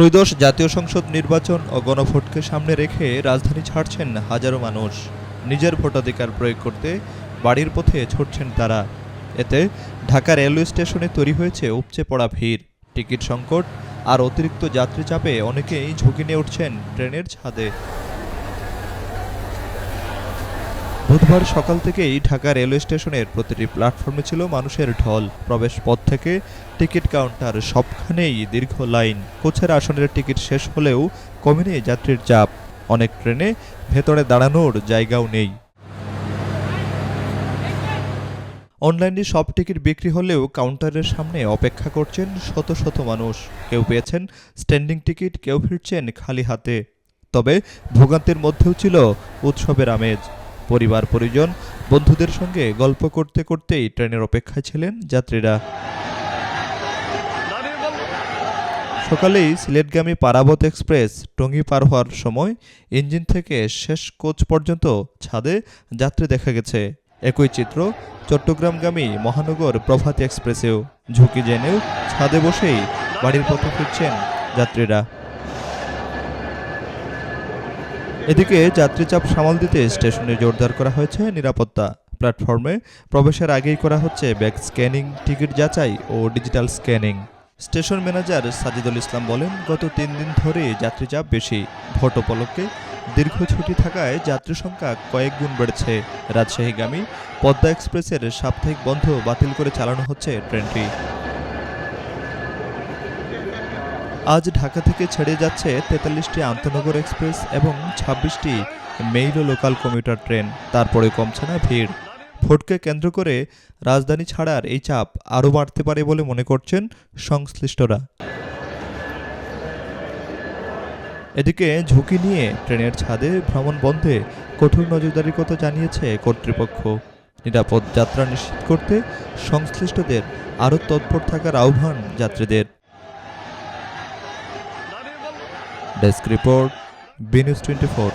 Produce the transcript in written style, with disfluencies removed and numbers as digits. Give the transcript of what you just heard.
ত্রয়োদশ জাতীয় সংসদ নির্বাচন ও গণভোটকে সামনে রেখে রাজধানী ছাড়ছেন হাজারো মানুষ। নিজের ভোটাধিকার প্রয়োগ করতে বাড়ির পথে ছুটছেন তারা। এতে ঢাকা রেলওয়ে স্টেশনে তৈরি হয়েছে উপচে পড়া ভিড়, টিকিট সংকট আর অতিরিক্ত যাত্রী চাপে অনেকেই ঝুঁকি নিয়ে উঠছেন ট্রেনের ছাদে। বুধবার সকাল থেকেই ঢাকা রেলওয়ে স্টেশনের প্রতিটি প্ল্যাটফর্মে ছিল মানুষের ঢল। প্রবেশ পথ থেকে টিকিট কাউন্টার সবখানেই দীর্ঘ লাইন। কোচের আসনের টিকিট শেষ হলেও কমেনি যাত্রীর চাপ। অনেক ট্রেনে ভেতরে দাঁড়ানোর জায়গাও নেই। অনলাইনে সব টিকিট বিক্রি হলেও কাউন্টারের সামনে অপেক্ষা করছেন শত শত মানুষ। কেউ পেয়েছেন স্ট্যান্ডিং টিকিট, কেউ ফিরছেন খালি হাতে। তবে ভোগান্তির মধ্যেও ছিল উৎসবের আমেজ। পরিবার পরিজন বন্ধুদের সঙ্গে গল্প করতে করতেই ট্রেনের অপেক্ষায় ছিলেন যাত্রীরা। সকালেই সিলেটগামী পারাবত এক্সপ্রেস টঙ্গী পার হওয়ার সময় ইঞ্জিন থেকে শেষ কোচ পর্যন্ত ছাদে যাত্রী দেখা গেছে। একই চিত্র চট্টগ্রামগামী মহানগর প্রভাতী এক্সপ্রেসেও। ঝুঁকি জেনেও ছাদে বসেই বাড়ির পথে ফিরছেন যাত্রীরা। এদিকে যাত্রীচাপ সামাল দিতে স্টেশনে জোরদার করা হয়েছে নিরাপত্তা। প্ল্যাটফর্মে প্রবেশের আগেই করা হচ্ছে ব্যাগ স্ক্যানিং, টিকিট যাচাই ও digital scanning. Station manager Sajidul Islam বলেন, গত 3 দিন ধরে যাত্রীচাপ বেশি। ভোট উপলক্ষে দীর্ঘ ছুটি থাকায় যাত্রী সংখ্যা কয়েক গুণ বেড়েছে। রাজশাহীগামী পদ্মা এক্সপ্রেসের সাপ্তাহিক বন্ধ বাতিল করে চালানো হচ্ছে ট্রেনটি। আজ ঢাকা থেকে ছেড়ে যাচ্ছে 43টি আন্তনগর এক্সপ্রেস এবং 26টি মেইল ও লোকাল কমিউটার ট্রেন। তারপরে কমছে না ভিড়। ভোটকে কেন্দ্র করে রাজধানী ছাড়ার এই চাপ আরও বাড়তে পারে বলে মনে করছেন সংশ্লিষ্টরা। এদিকে ঝুঁকি নিয়ে ট্রেনের ছাদে ভ্রমণ বন্ধে কঠোর নজরদারির কথা জানিয়েছে কর্তৃপক্ষ। নিরাপদ যাত্রা নিশ্চিত করতে সংশ্লিষ্টদের আরও তৎপর থাকার আহ্বান যাত্রীদের। Desk report, B news 24।